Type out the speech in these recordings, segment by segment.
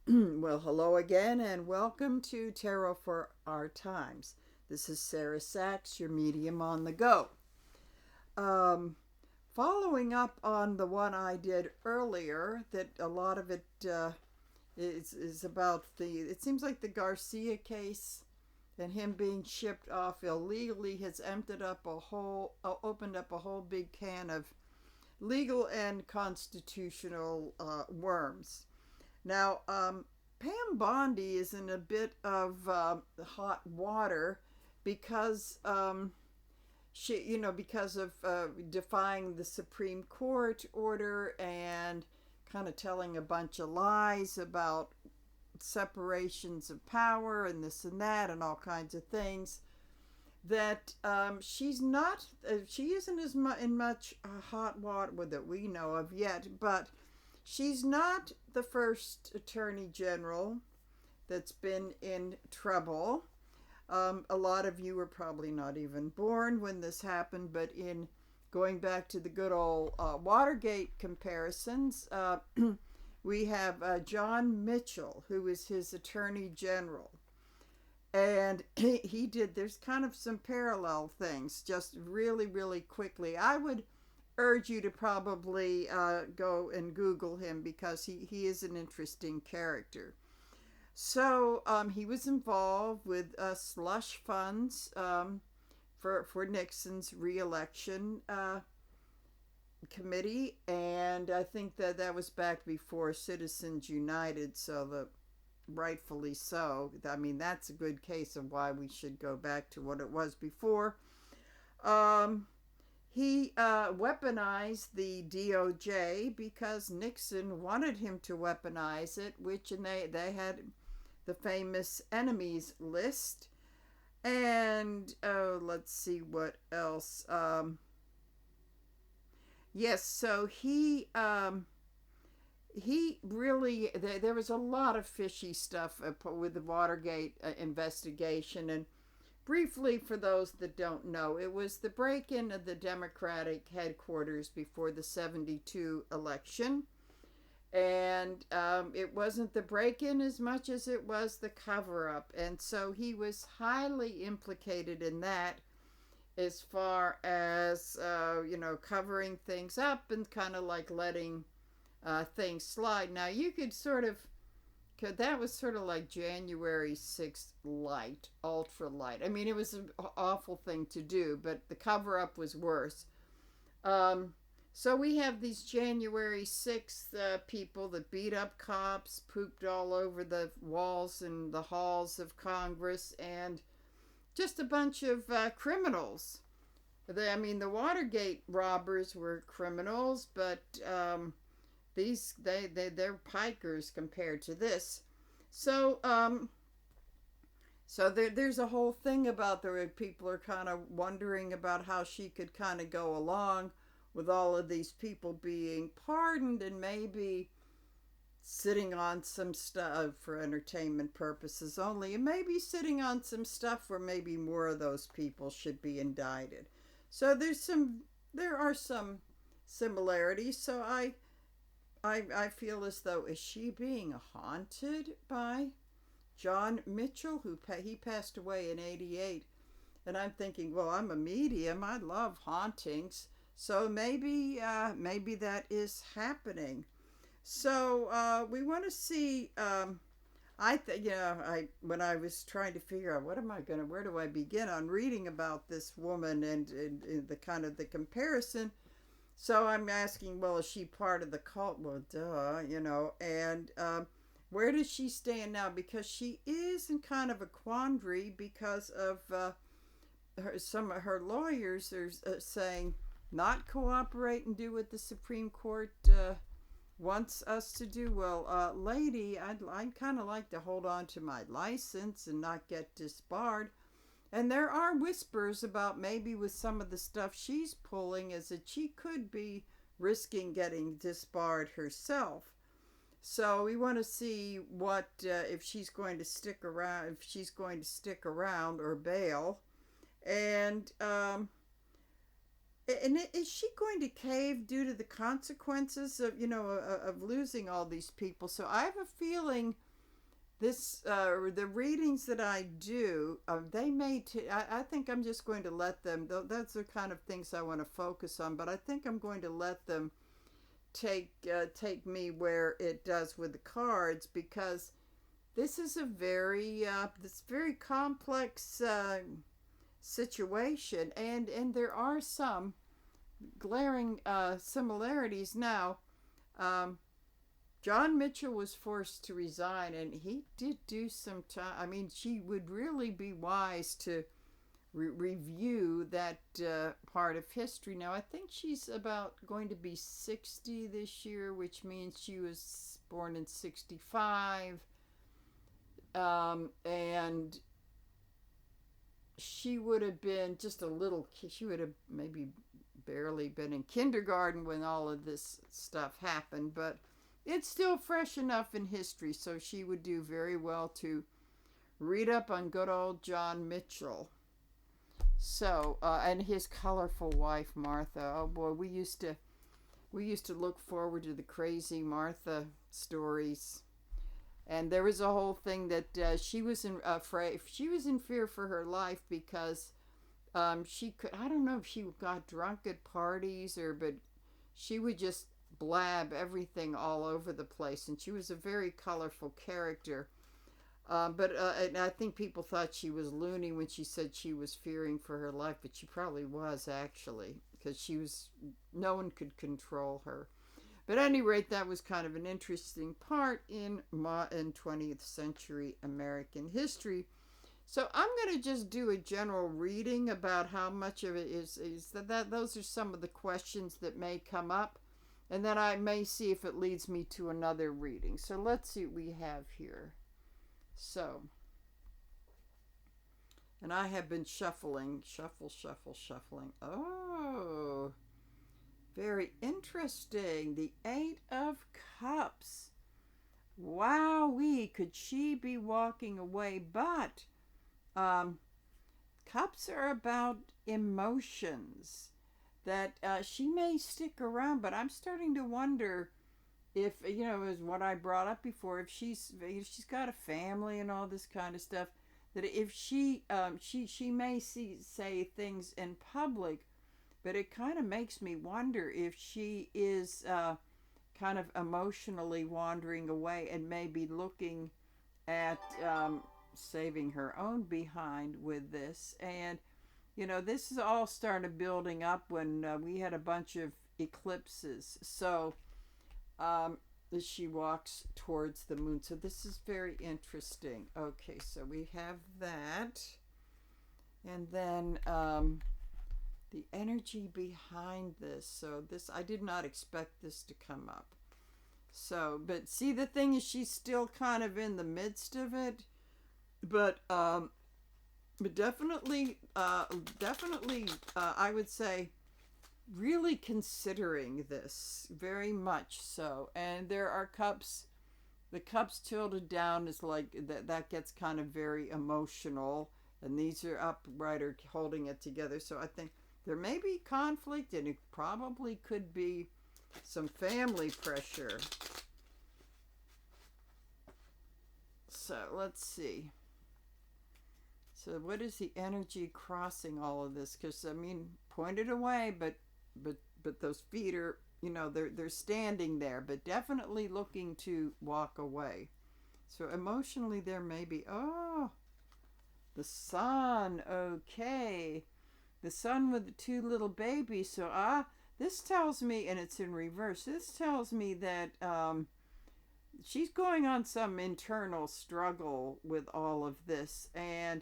Well, hello again, and welcome to Tarot for Our Times. This is Sarah Sachs, your medium on the go. Um, Following up on the one I did earlier, that a lot of it is about it seems like the Garcia case and him being shipped off illegally has opened up a whole big can of legal and constitutional worms. Now, Pam Bondi is in a bit of hot water because because of defying the Supreme Court order and kind of telling a bunch of lies about separations of power and this and that and all kinds of things. That she isn't in much hot water that we know of yet, but she's not the first attorney general that's been in trouble. A lot of you were probably not even born when this happened, but in going back to the good old Watergate comparisons, we have John Mitchell, who is his attorney general. And he did, there's kind of some parallel things, just really, really quickly. I would urge you to probably go and Google him because he is an interesting character. So he was involved with slush funds for Nixon's reelection committee, and I think that was back before Citizens United, so rightfully so. I mean, that's a good case of why we should go back to what it was before. Um, he weaponized the DOJ because Nixon wanted him to weaponize it, and they had the famous enemies list. And let's see what else. Yes, so he really there was a lot of fishy stuff with the Watergate investigation. And briefly, for those that don't know, it was the break-in of the Democratic headquarters before the 72 election. And it wasn't the break-in as much as it was the cover-up. And so he was highly implicated in that, as far as covering things up and kind of like letting things slide. Now you could sort of, that was sort of like January 6th light, ultra light. I mean, it was an awful thing to do, but the cover-up was worse. So we have these January 6th people that beat up cops, pooped all over the walls and the halls of Congress, and just a bunch of criminals. The Watergate robbers were criminals, but they're pikers compared to this. So there's a whole thing about the people are kind of wondering about how she could kind of go along with all of these people being pardoned and maybe sitting on some stuff for entertainment purposes only, and maybe sitting on some stuff where maybe more of those people should be indicted. So there are some similarities. So I feel as though, is she being haunted by John Mitchell, he passed away in '88, and I'm thinking, well, I'm a medium, I love hauntings, so maybe that is happening. So we want to see. When I was trying to figure out where do I begin on reading about this woman and the kind of the comparison. So I'm asking, well, is she part of the cult? Well, duh, and where does she stand now? Because she is in kind of a quandary because of some of her lawyers are saying not cooperate and do what the Supreme Court wants us to do. Well, lady, I'd kind of like to hold on to my license and not get disbarred. And there are whispers about maybe with some of the stuff she's pulling is that she could be risking getting disbarred herself. So we want to see what if she's going to stick around or bail, and is she going to cave due to the consequences of losing all these people? So I have a feeling This the readings that I do, they may. I think I'm just going to let them. That's the kind of things I want to focus on. But I think I'm going to let them take me where it does with the cards, because this is a very complex situation, and there are some glaring similarities. Now, um, John Mitchell was forced to resign, and he did do some time. I mean, she would really be wise to review that part of history. Now, I think she's about going to be 60 this year, which means she was born in 65. And she would have been just a little kid. She would have maybe barely been in kindergarten when all of this stuff happened, but it's still fresh enough in history, so she would do very well to read up on good old John Mitchell. So, and his colorful wife Martha. Oh boy, we used to look forward to the crazy Martha stories. And there was a whole thing that she was in fear for her life, because she could, I don't know if she got drunk at parties, but she would just blab everything all over the place, and she was a very colorful character. And I think people thought she was loony when she said she was fearing for her life, but she probably was, actually, because no one could control her. But at any rate, that was kind of an interesting part in 20th century American history. So I'm going to just do a general reading about how much of it is that those are some of the questions that may come up, and then I may see if it leads me to another reading. So let's see what we have here. So, and I have been shuffling. Oh, very interesting. The Eight of Cups. Wowee, could she be walking away? But cups are about emotions, that she may stick around, but I'm starting to wonder if, is what I brought up before, if she's got a family and all this kind of stuff, that if she may say things in public, but it kind of makes me wonder if she is kind of emotionally wandering away and maybe looking at saving her own behind with this. And this is all started building up when we had a bunch of eclipses. So as she walks towards the moon. So this is very interesting. Okay, so we have that. And then the energy behind this. So I did not expect this to come up. So, but see, the thing is, she's still kind of in the midst of it. But definitely, I would say, really considering this very much so. And there are cups. The cups tilted down is like that gets kind of very emotional, and these are upright or holding it together. So I think there may be conflict, and it probably could be some family pressure. So let's see. So what is the energy crossing all of this? Because pointed away, but those feet are, they're standing there, but definitely looking to walk away. So emotionally, there may be the sun. Okay, the sun with the two little babies. So this tells me, and it's in reverse. This tells me that she's going on some internal struggle with all of this, and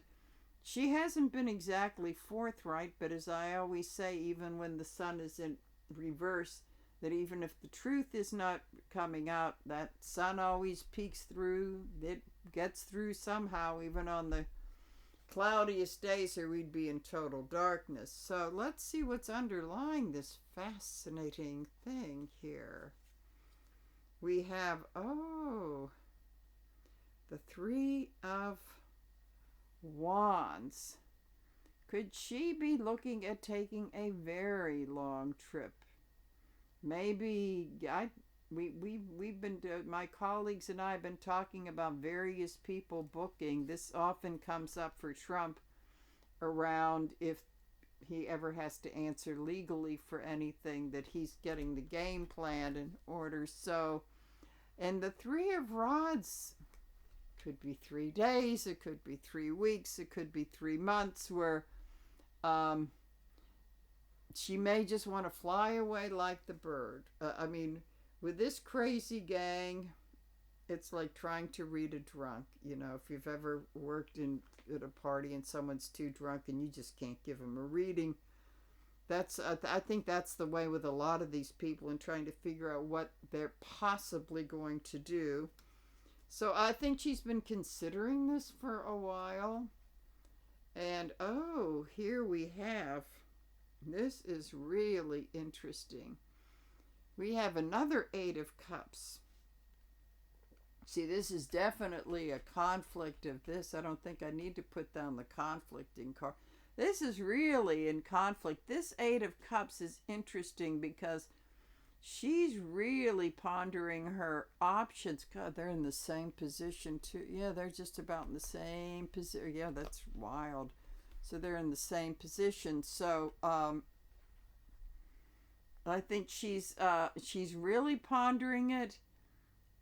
she hasn't been exactly forthright, but as I always say, even when the sun is in reverse, that even if the truth is not coming out, that sun always peeks through. It gets through somehow, even on the cloudiest days, or we'd be in total darkness. So let's see what's underlying this fascinating thing here. We have, the Three of Wands. Could she be looking at taking a very long trip? Maybe, we've been my colleagues and I have been talking about various people booking. This often comes up for Trump around if he ever has to answer legally for anything, that he's getting the game plan in order. So, and the Three of Rods could be 3 days, it could be 3 weeks, it could be 3 months, where she may just want to fly away like the bird. I mean, with this crazy gang, it's like trying to read a drunk. You know, if you've ever worked at a party and someone's too drunk and you just can't give them a reading, that's I think that's the way with a lot of these people in trying to figure out what they're possibly going to do. So I think she's been considering this for a while. And oh, here we have, this is really interesting. We have another Eight of Cups. See, this is definitely a conflict of this. I don't think I need to put down the conflicting card. This is really in conflict. This Eight of Cups is interesting because she's really pondering her options. God, they're in the same position too. Yeah, they're just about in the same position. Yeah, that's wild. So they're in the same position. So I think she's really pondering it.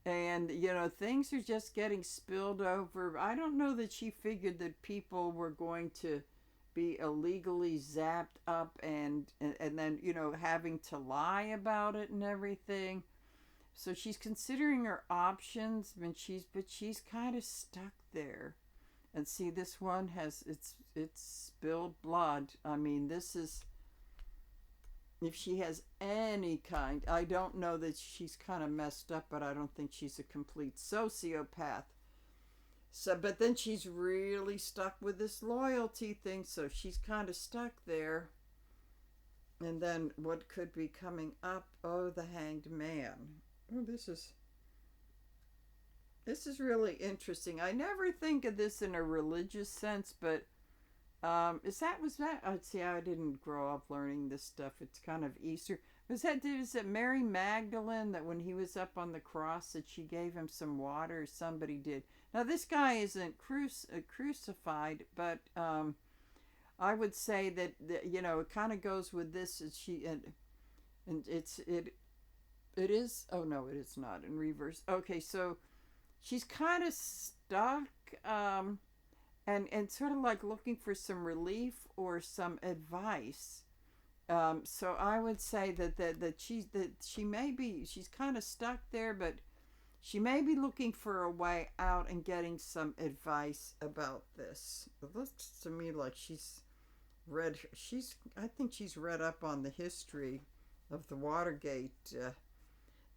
And, you know, things are just getting spilled over. I don't know that she figured that people were going to be illegally zapped up and then, you know, having to lie about it and everything. So she's considering her options, but she's kind of stuck there. And see, this one has it's spilled blood. I mean, this is, if she has any kind, I don't know that she's kind of messed up, but I don't think she's a complete sociopath. So, but then she's really stuck with this loyalty thing, so she's kind of stuck there. And then what could be coming up? Oh, the Hanged Man. Oh, this is really interesting. I never think of this in a religious sense, but was that? I'd see. I didn't grow up learning this stuff. It's kind of Easter. Was that Mary Magdalene that when he was up on the cross that she gave him some water? Or somebody did. Now this guy isn't crucified, but I would say that you know, it kind of goes with this. And it is. Oh no, it is not in reverse. Okay, so she's kind of stuck. And sort of like looking for some relief or some advice. So I would say that she's kind of stuck there, but she may be looking for a way out and getting some advice about this. It looks to me like I think she's read up on the history of the Watergate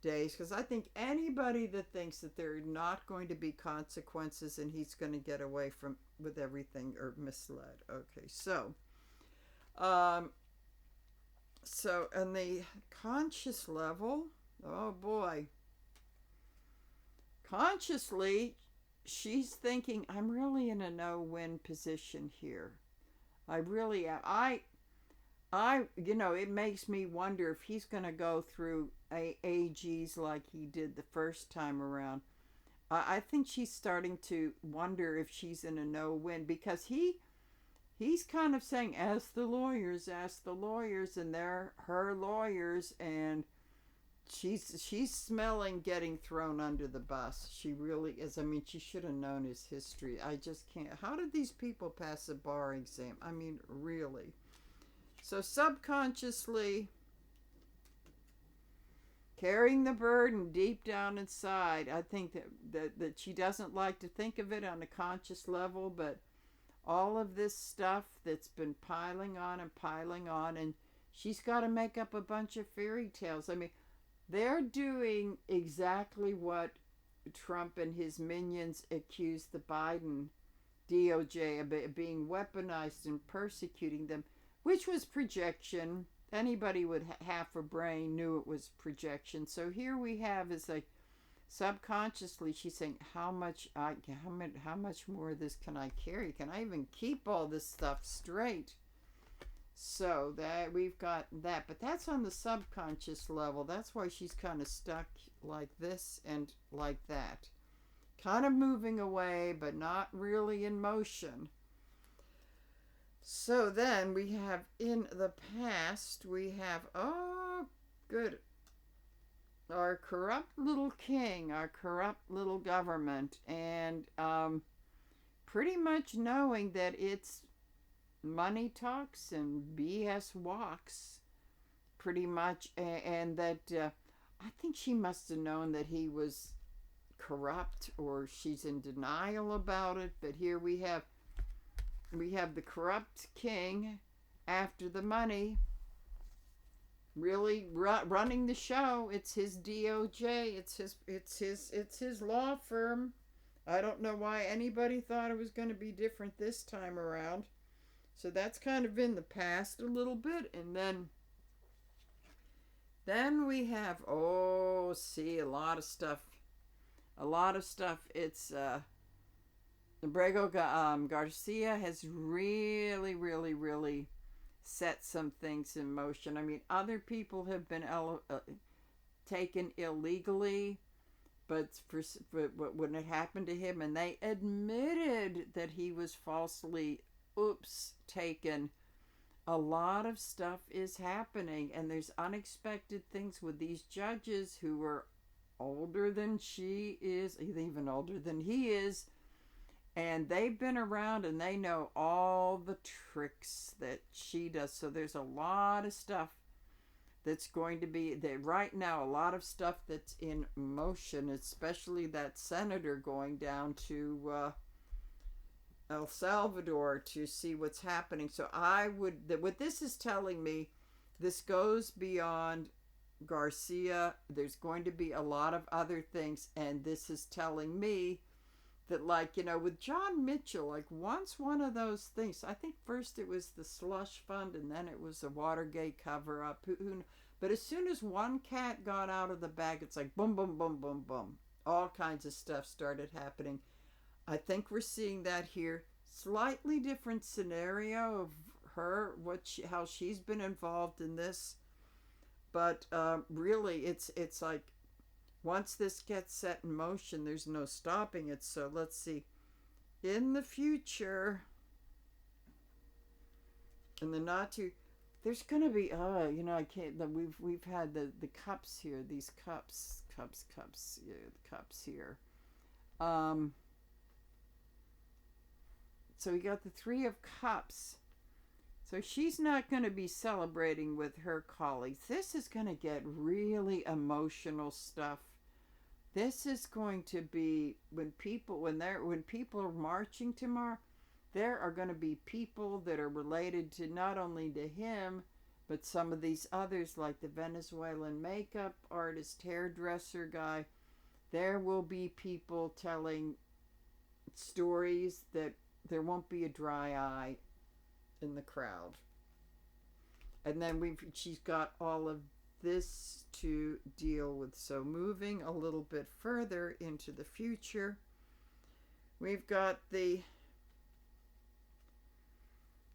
days, because I think anybody that thinks that there are not going to be consequences and he's going to get away with everything are misled. Okay, so on the conscious level, oh boy, consciously she's thinking, I'm really in a no-win position here. I really am. I you know, it makes me wonder if he's going to go through AGs like he did the first time around. I think she's starting to wonder if she's in a no-win, because he's kind of saying, ask the lawyers, and they're her lawyers, and she's smelling getting thrown under the bus. She really is. I mean, she should have known his history. I just can't. How did these people pass a bar exam? I mean, really. So subconsciously, carrying the burden deep down inside, I think that she doesn't like to think of it on a conscious level, but all of this stuff that's been piling on, and she's got to make up a bunch of fairy tales. I mean, they're doing exactly what Trump and his minions accused the Biden DOJ of being weaponized and persecuting them, which was projection. Anybody with half a brain knew it was projection. So here we have is like subconsciously she's saying, how much more of this can I carry? Can I even keep all this stuff straight? So that we've got that, but that's on the subconscious level. That's why she's kind of stuck like this and like that. Kind of moving away, but not really in motion. So then we have in the past, we have, oh, good, our corrupt little king, our corrupt little government, and pretty much knowing that it's money talks and BS walks, pretty much, and that I think she must have known that he was corrupt, or she's in denial about it. But here we have the corrupt king after the money, really running the show. It's his DOJ. It's his law firm. I don't know why anybody thought it was going to be different this time around. So that's kind of in the past a little bit. And then we have, oh, see, a lot of stuff. It's Abrego Garcia has really, really, really set some things in motion. I mean, other people have been taken illegally, but when it happened to him, and they admitted that he was falsely, taken. A lot of stuff is happening, and there's unexpected things with these judges who are older than she is, even older than he is, and they've been around and they know all the tricks that she does. So there's a lot of stuff that's going to be there right now, a lot of stuff that's in motion, especially that senator going down to El Salvador to see what's happening. So what this is telling me, this goes beyond Garcia. There's going to be a lot of other things, and this is telling me that, like, with John Mitchell, like, once one of those things, I think first it was the slush fund, and then it was a Watergate cover-up, but as soon as one cat got out of the bag, it's like boom, boom, boom, boom, boom. All kinds of stuff started happening. I think we're seeing that here. Slightly different scenario of her, how she's been involved in this, but really, it's like once this gets set in motion, there's no stopping it. So let's see. In the future, in the not too, there's gonna be I can't. We've had the cups here. These cups, yeah, the cups here. So we got the Three of Cups. So she's not going to be celebrating with her colleagues. This is going to get really emotional stuff. This is going to be when people are marching tomorrow, there are going to be people that are related to not only to him, but some of these others, like the Venezuelan makeup artist, hairdresser guy. There will be people telling stories that there won't be a dry eye in the crowd. And then she's got all of this to deal with. So moving a little bit further into the future, we've got the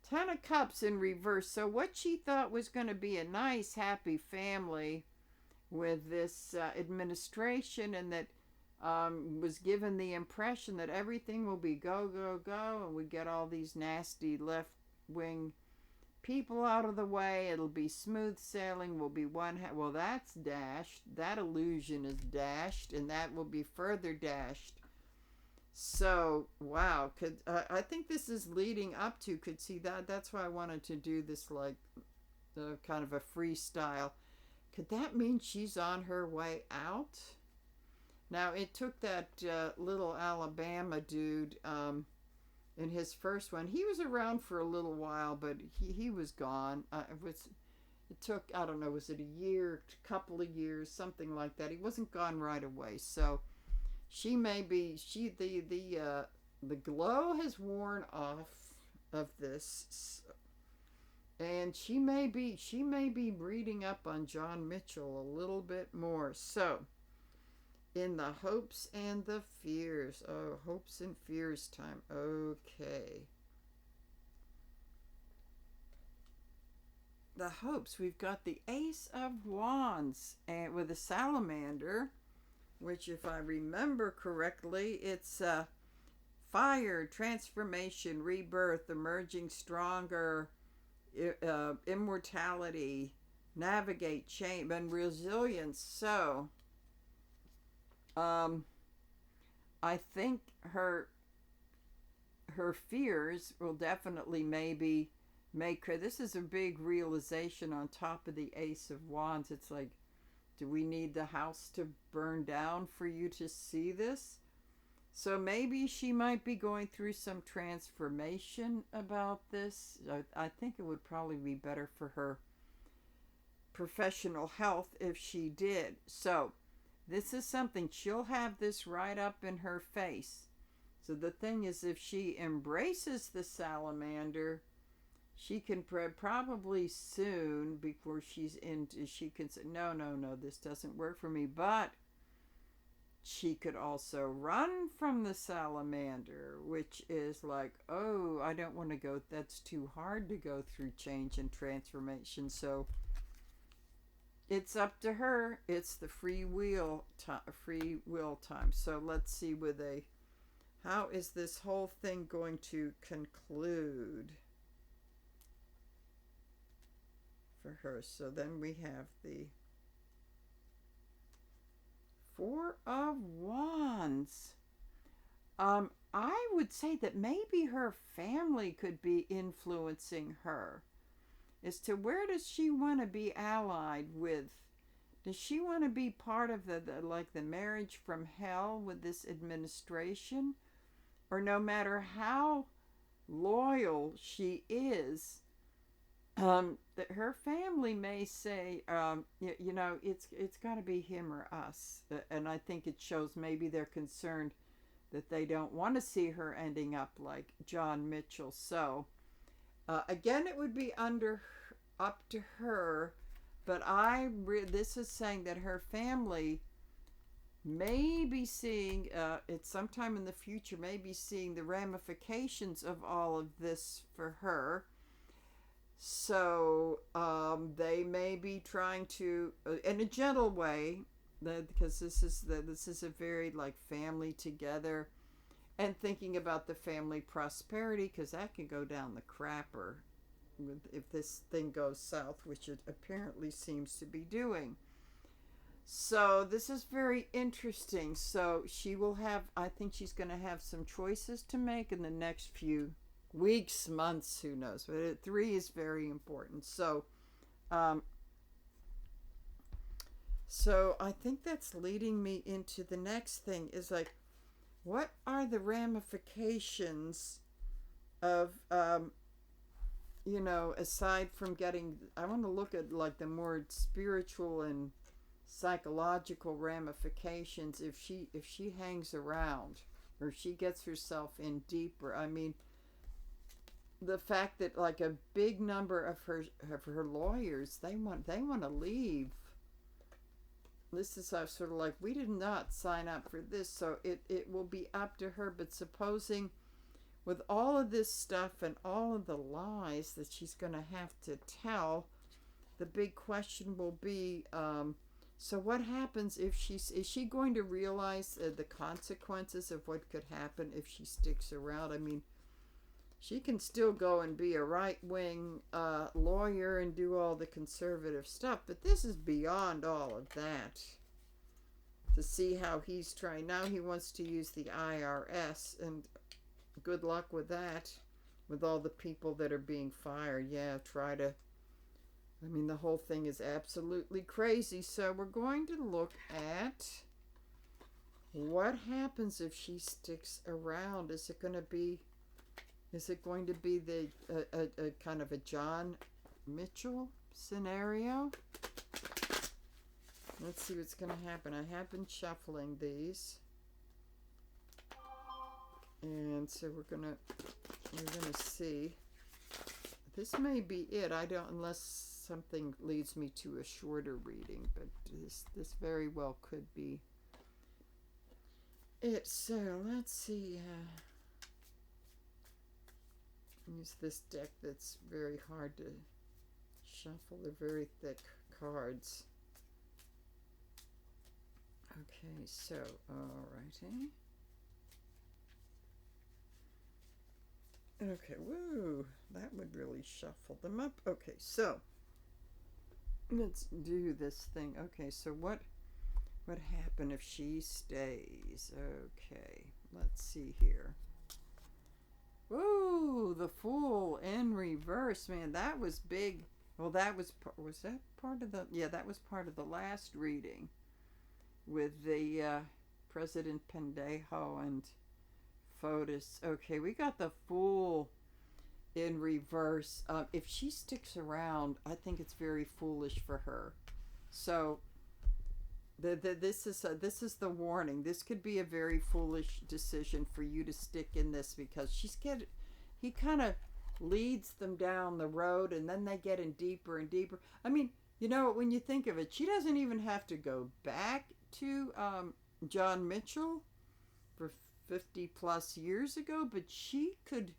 Ten of Cups in reverse. So what she thought was going to be a nice, happy family with this administration, and that was given the impression that everything will be go, go, go, and we get all these nasty left-wing people out of the way. It'll be smooth sailing. Will be well, that's dashed. That illusion is dashed, and that will be further dashed. So, wow. I think this is leading up to, could see that. That's why I wanted to do this, like, kind of a freestyle. Could that mean she's on her way out? Now, it took that little Alabama dude in his first one. He was around for a little while, but he was gone. It took, I don't know, was it a year, couple of years, something like that. He wasn't gone right away. So she may be, the glow has worn off of this. And she may be reading up on John Mitchell a little bit more. So, in the hopes and the fears. Oh, hopes and fears time. Okay. the hopes. We've got the Ace of Wands and with a salamander, which, if I remember correctly, it's fire, transformation, rebirth, emerging stronger, immortality, navigate, change, and resilience. So, I think her fears will definitely maybe make her. This is a big realization on top of the Ace of Wands. It's like, do we need the house to burn down for you to see this? So maybe she might be going through some transformation about this. I think it would probably be better for her professional health if she did. So this is something, she'll have this right up in her face. So the thing is, if she embraces the salamander, she can probably soon, before she's into, she can say, no, this doesn't work for me. But she could also run from the salamander, which is like, oh, I don't want to go, that's too hard to go through change and transformation. So it's up to her. It's the free will time. So let's see with how is this whole thing going to conclude for her? So then we have the Four of Wands. I would say that maybe her family could be influencing her as to where does she want to be allied with. Does she want to be part of the marriage from hell with this administration? Or no matter how loyal she is, that her family may say, it's got to be him or us. And I think it shows maybe they're concerned that they don't want to see her ending up like John Mitchell. So, again, it would be up to her. But this is saying that her family may be seeing, it's sometime in the future, may be seeing the ramifications of all of this for her. So they may be trying to, in a gentle way, because this is a very family together, and thinking about the family prosperity, because that can go down the crapper if this thing goes south, which it apparently seems to be doing. So this is very interesting. So she will have, I think she's going to have some choices to make in the next few weeks, months, who knows. But 3 is very important. So I think that's leading me into the next thing is what are the ramifications of aside from getting, I want to look at the more spiritual and psychological ramifications if she hangs around, or if she gets herself in deeper. I mean, the fact that a big number of her lawyers, they want to leave. This is sort of we did not sign up for this, so it will be up to her. But supposing with all of this stuff and all of the lies that she's going to have to tell, the big question will be, so what happens if is she going to realize the consequences of what could happen if she sticks around? I mean, she can still go and be a right-wing lawyer and do all the conservative stuff, but this is beyond all of that. To see how he's trying. Now he wants to use the IRS, and good luck with that, with all the people that are being fired. Yeah, I mean, the whole thing is absolutely crazy. So we're going to look at what happens if she sticks around. Is it going to be the a kind of a John Mitchell scenario? Let's see what's going to happen. I have been shuffling these, and so we're gonna see. This may be it. I don't, unless something leads me to a shorter reading, but this very well could be it. So let's see. Use this deck that's very hard to shuffle. They're very thick cards. Okay, so, alrighty. Okay, woo, that would really shuffle them up. Okay, so let's do this thing. Okay, so what happened if she stays? Okay, let's see here. Woo, the Fool in reverse, man. That was big. Well, that was that part of the? Yeah, that was part of the last reading with the President Pendejo and Fotis. Okay, we got the Fool in reverse. If she sticks around, I think it's very foolish for her. So this is the warning. This could be a very foolish decision for you to stick in this, because he kind of leads them down the road, and then they get in deeper and deeper. I mean, when you think of it, she doesn't even have to go back to John Mitchell for 50 plus years ago, but she could.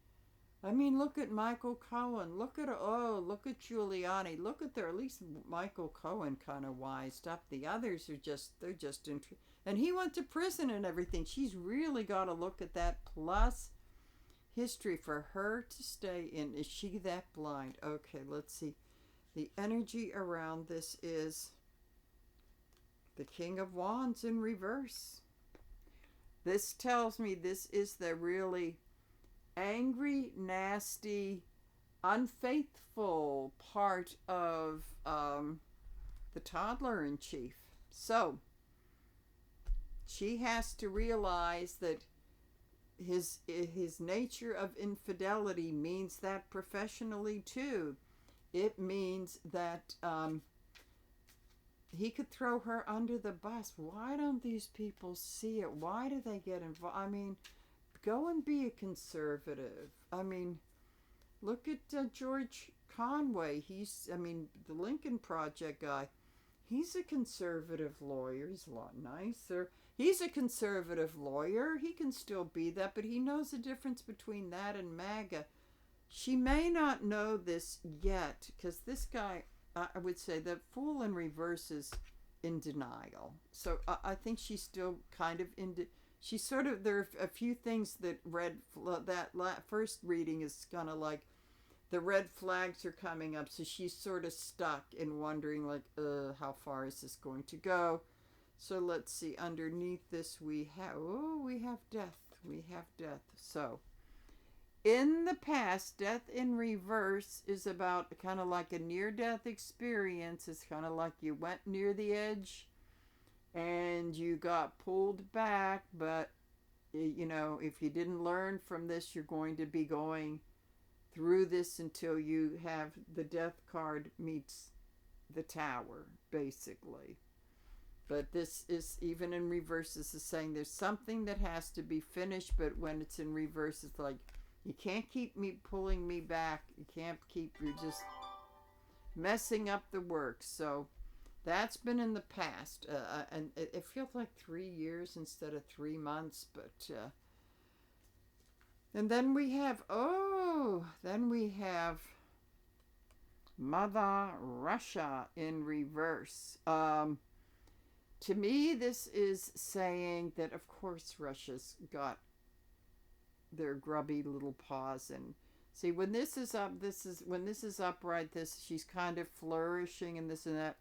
I mean, look at Michael Cohen. Look at Giuliani. Look at at least Michael Cohen kind of wised up. The others are they're just and he went to prison and everything. She's really got to look at that plus history for her to stay in. Is she that blind? Okay, let's see. The energy around this is the King of Wands in reverse. This tells me this is the really angry, nasty, unfaithful part of the toddler in chief. So she has to realize that his nature of infidelity means that professionally too. It means that he could throw her under the bus. Why don't these people see it? Why do they get involved? I mean, go and be a conservative. I mean, look at George Conway. The Lincoln Project guy. He's a conservative lawyer. He's a lot nicer. He's a conservative lawyer. He can still be that, but he knows the difference between that and MAGA. She may not know this yet, because this guy, I would say the Fool in reverse is in denial. So I think she's still kind of she's sort of, there are a few things that first reading is kind of like the red flags are coming up. So she's sort of stuck in wondering like, how far is this going to go? So let's see, underneath this we have death. We have death. So in the past, death in reverse is about kind of like a near-death experience. It's kind of like you went near the edge and you got pulled back, but if you didn't learn from this, you're going to be going through this until you have the death card meets the tower, basically. But this is, even in reverse, this is saying there's something that has to be finished, but when it's in reverse, it's like, you can't keep pulling me back. You're just messing up the work. So that's been in the past. And it feels like 3 years instead of 3 months. But, and then we have Mother Russia in reverse. To me, this is saying that, of course, Russia's got their grubby little paws, and see, when this is upright, she's kind of flourishing and this and that.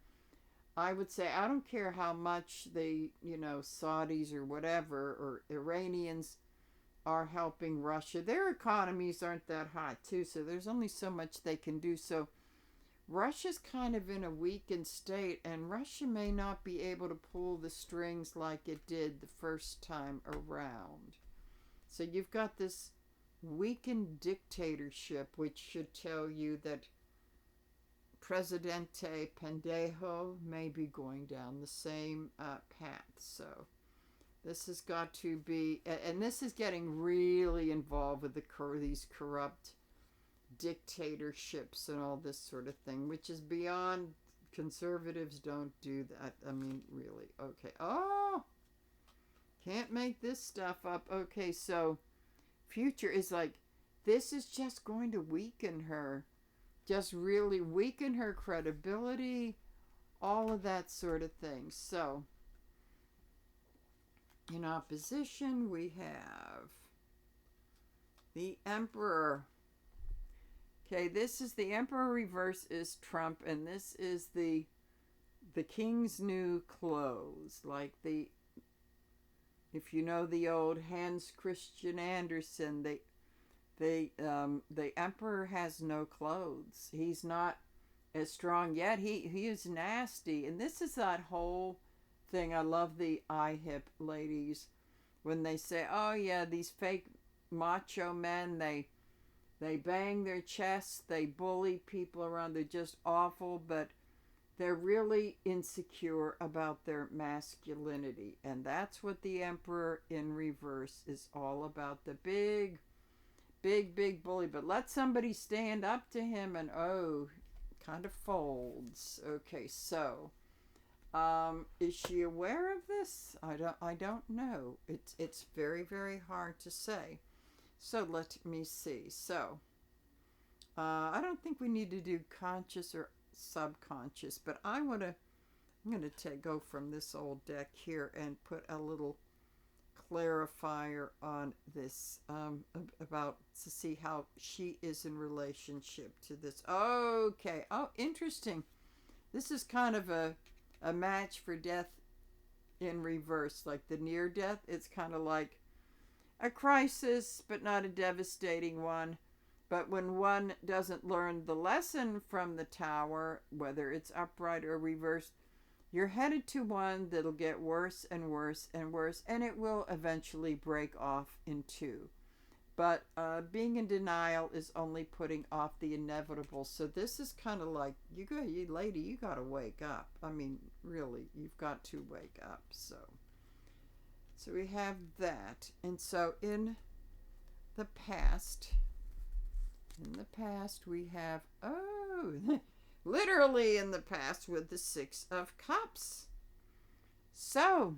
I would say, I don't care how much they, Saudis or whatever, or Iranians are helping Russia. Their economies aren't that hot too, so there's only so much they can do. So Russia's kind of in a weakened state, and Russia may not be able to pull the strings like it did the first time around. So you've got this weakened dictatorship, which should tell you that Presidente Pendejo may be going down the same path. So this has got to be, and this is getting really involved with these corrupt dictatorships and all this sort of thing, which is beyond, conservatives don't do that. I mean, really. Okay. Oh! Can't make this stuff up. Okay, so future is like, this is just going to weaken her. just really weaken her credibility, all of that sort of thing. So, in opposition, we have the Emperor. Okay, this is the Emperor reverse is Trump, and this is the king's new clothes. Like if you know the old Hans Christian Andersen, the Emperor has no clothes. He's not as strong yet. He is nasty, and this is that whole thing. I love the IHIP ladies when they say, "Oh yeah, these fake macho men, they bang their chests, they bully people around, they're just awful, but they're really insecure about their masculinity." And that's what the Emperor in reverse is all about. The big bully. But let somebody stand up to him and kind of folds. Okay, so is she aware of this? I don't know. It's very, very hard to say. So let me see. So I don't think we need to do conscious or subconscious, but I'm going to go from this old deck here and put a little clarifier on this about to see how she is in relationship to this. Okay. Oh, interesting. This is kind of a match for death in reverse, like the near death. It's kind of like a crisis, but not a devastating one. But when one doesn't learn the lesson from the tower, whether it's upright or reversed, you're headed to one that'll get worse and worse and worse, and it will eventually break off in two. But being in denial is only putting off the inevitable. So this is kind of like, lady, you got to wake up. I mean, really, you've got to wake up. So we have that. And so in the past, we have, literally in the past with the Six of Cups. So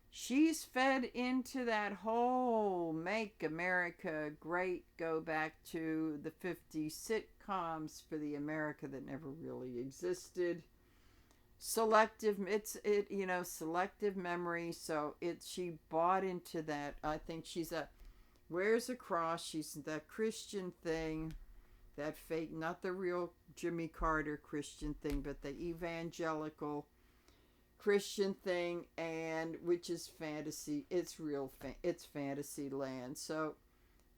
she's fed into that whole make America great, go back to the 50s sitcoms for the America that never really existed. Selective memory. So she bought into that. I think wears a cross. She's that Christian thing, that fake, not the real Jimmy Carter Christian thing, but the evangelical Christian thing, and which is fantasy. It's it's fantasy land. So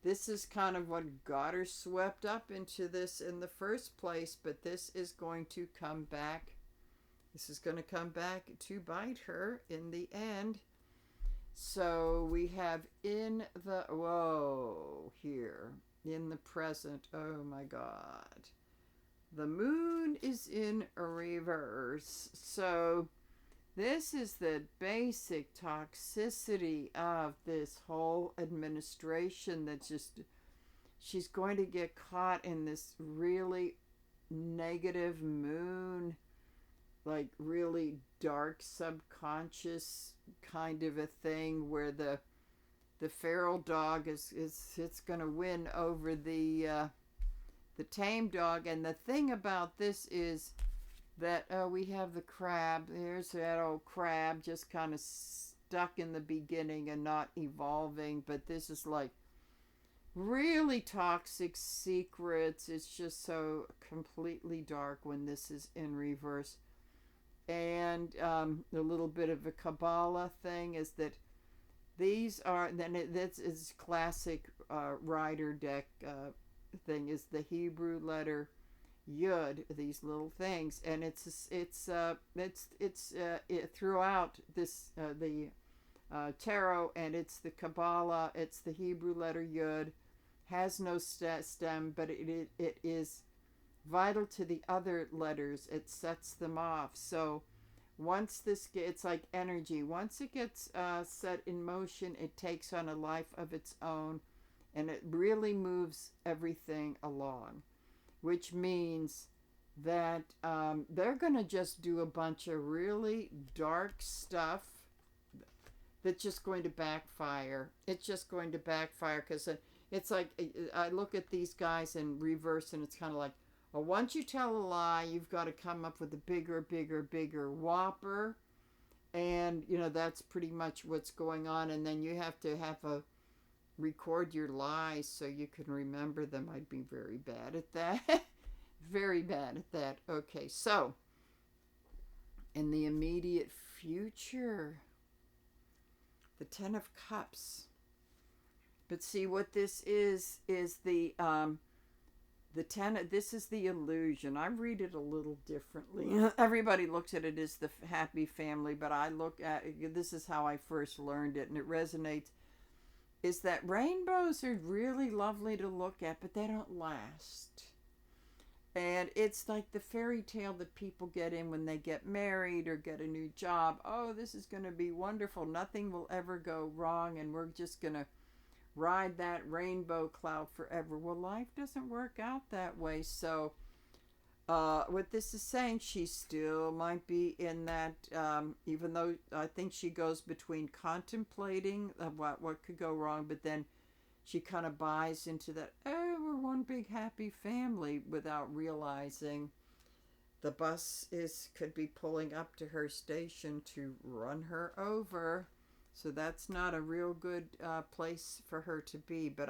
this is kind of what got her swept up into this in the first place, but this is going to come back. This is going to come back to bite her in the end. So we have in the present, oh my God, the moon is in reverse. So this is the basic toxicity of this whole administration. That's just, she's going to get caught in this really negative moon, like really dark subconscious kind of a thing, where the feral dog is going to win over the tame dog. And the thing about this is that we have the crab. There's that old crab just kind of stuck in the beginning and not evolving. But this is like really toxic secrets. It's just so completely dark when this is in reverse. And a little bit of a Kabbalah thing is that these are, this is classic rider deck thing, is the Hebrew letter Yud, these little things, and it's throughout this the tarot, and it's the Kabbalah, it's the Hebrew letter Yud, has no stem, but it is vital to the other letters. It sets them off. So once it's like energy. Once it gets set in motion, it takes on a life of its own, and it really moves everything along, which means that they're going to just do a bunch of really dark stuff that's just going to backfire. It's just going to backfire, because it's like, I look at these guys in reverse, and it's kind of like, Well, once you tell a lie, you've got to come up with a bigger, bigger, bigger whopper. And, that's pretty much what's going on. And then you have to record your lies so you can remember them. I'd be very bad at that. Very bad at that. Okay, so in the immediate future, the Ten of Cups. But see, what this is the ten. This is the illusion. I read it a little differently. Everybody looks at it as the happy family, but I look at it, this is how I first learned it, and it resonates. Is that rainbows are really lovely to look at, but they don't last. And it's like the fairy tale that people get in when they get married or get a new job. Oh, this is going to be wonderful. Nothing will ever go wrong, and we're just going to ride that rainbow cloud forever. Well, life doesn't work out that way. So what this is saying, she still might be in that, even though I think she goes between contemplating what could go wrong, but then she kind of buys into that, oh, we're one big happy family, without realizing the bus could be pulling up to her station to run her over. So that's not a real good place for her to be. But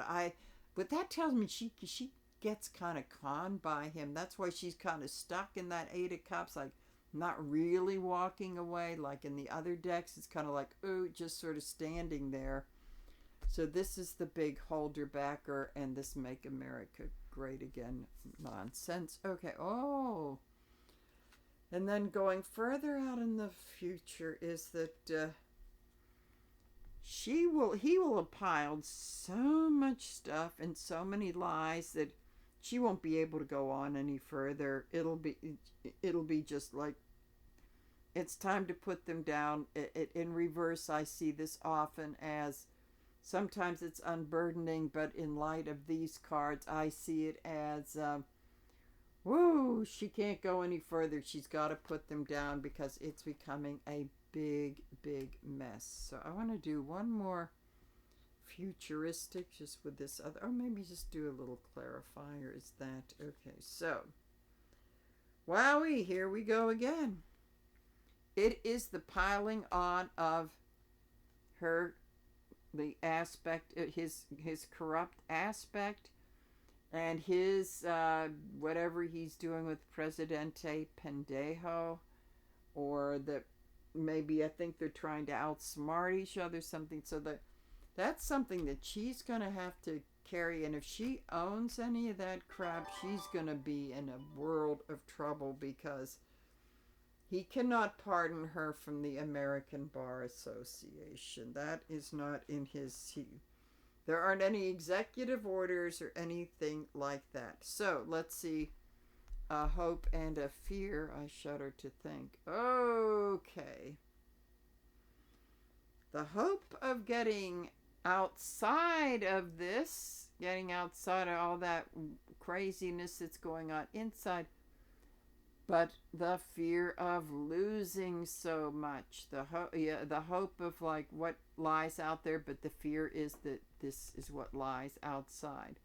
that tells me she gets kind of conned by him. That's why she's kind of stuck in that Eight of Cups, like not really walking away. Like in the other decks, it's kind of like, ooh, just sort of standing there. So this is the big holder backer and this Make America Great Again nonsense. Okay, oh. And then going further out in the future is that he will have piled so much stuff and so many lies that she won't be able to go on any further. It'll be just like, it's time to put them down. In reverse, I see this often as, sometimes it's unburdening, but in light of these cards, I see it as, woo, she can't go any further. She's got to put them down because it's becoming a big, big mess. So I want to do one more futuristic just with this other, or maybe just do a little clarifier. Is that okay? So, wowie, here we go again. It is the piling on of the aspect, his corrupt aspect, and his whatever he's doing with Presidente Pendejo, or that maybe I think they're trying to outsmart each other, something. So that's something that she's going to have to carry, and if she owns any of that crap, she's going to be in a world of trouble, because he cannot pardon her from the American Bar Association. That is not in his... There aren't any executive orders or anything like that. So, let's see. A hope and a fear. I shudder to think. Okay. The hope of getting outside of this, getting outside of all that craziness that's going on inside, but the fear of losing so much, the hope of like what lies out there, but the fear is that this is what lies outside.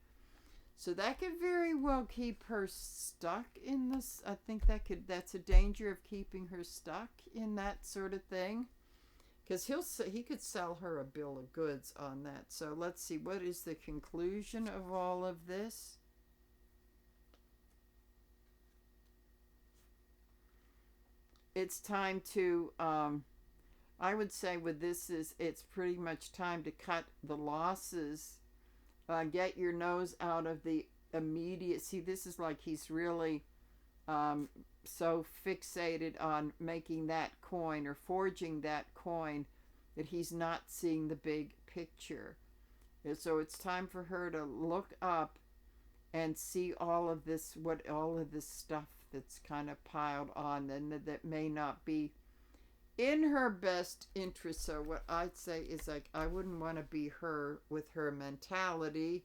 So that could very well keep her stuck in this. I think that's a danger of keeping her stuck in that sort of thing, because he could sell her a bill of goods on that. So let's see, what is the conclusion of all of this? It's time to, I would say with this it's pretty much time to cut the losses. Get your nose out of the immediate. See, this is like he's really so fixated on making that coin or forging that coin that he's not seeing the big picture. And so it's time for her to look up and see all of this stuff that's kind of piled on, and that may not be in her best interest. So what I'd say is, like, I wouldn't want to be her with her mentality,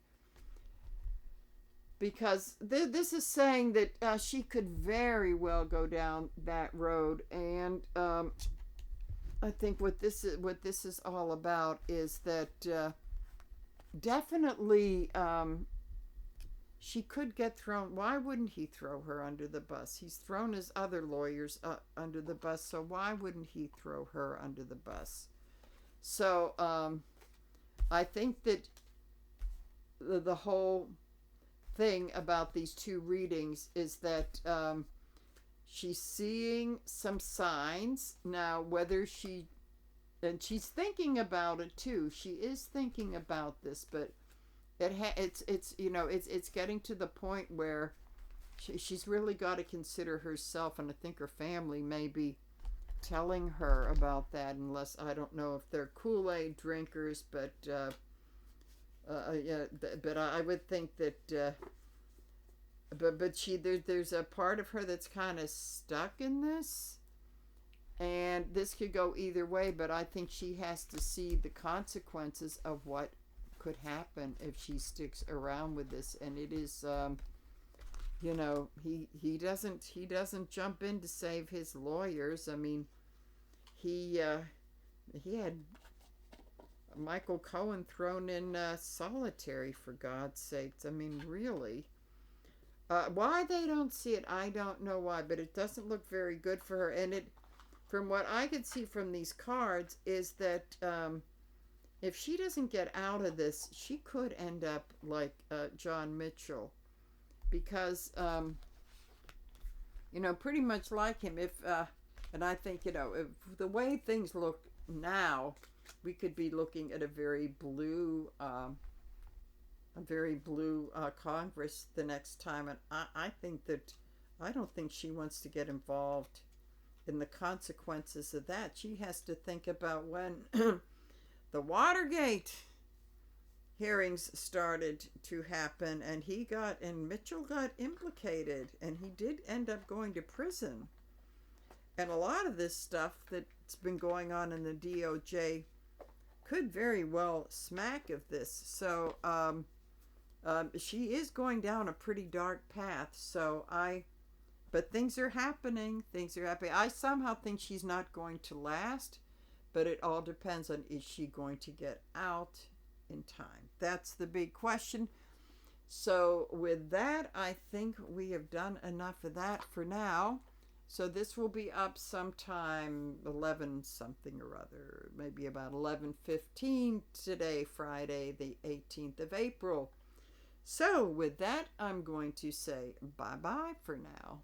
because this is saying that she could very well go down that road. And I think what this is all about is that definitely she could get thrown. Why wouldn't he throw her under the bus? He's thrown his other lawyers under the bus, so why wouldn't he throw her under the bus? So I think that the whole thing about these two readings is that she's seeing some signs now, whether and she's thinking about it too. She is thinking about this, but it's getting to the point where she's really got to consider herself, and I think her family may be telling her about that, unless I don't know if they're Kool-Aid drinkers, but yeah, but I would think that but there's a part of her that's kind of stuck in this, and this could go either way, but I think she has to see the consequences of what could happen if she sticks around with this. And it is he doesn't jump in to save his lawyers. I mean, he had Michael Cohen thrown in solitary, for God's sakes. I mean, really. Why they don't see it, I don't know why, but it doesn't look very good for her. And it, from what I could see from these cards, is that if she doesn't get out of this, she could end up like John Mitchell, because pretty much like him. If and I think if the way things look now, we could be looking at a very blue Congress the next time, and I think that I don't think she wants to get involved in the consequences of that. She has to think about when the Watergate hearings started to happen, and Mitchell got implicated, and he did end up going to prison. And a lot of this stuff that's been going on in the DOJ could very well smack of this. So she is going down a pretty dark path. But things are happening. I somehow think she's not going to last, but it all depends on, is she going to get out in time? That's the big question. So with that, I think we have done enough of that for now. So this will be up sometime 11 something or other, maybe about 11:15 today, Friday, the 18th of April. So with that, I'm going to say bye-bye for now.